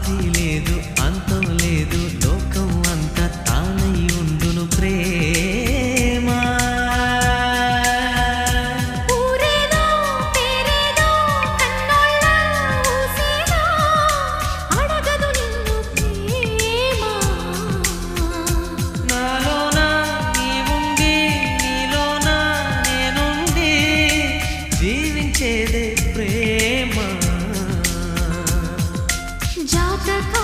ఆది లేదు అంతం లేదు లోకం అంతా తానై ఉండును ప్రేమ ఊరేదో పేరేదో కన్నోళ్ళ ఊసేదో అడగదు నిన్ను ప్రేమ నాలోన నీవుండి నీలోన నేనుండి జీవించేదే ప్రేమ జాతక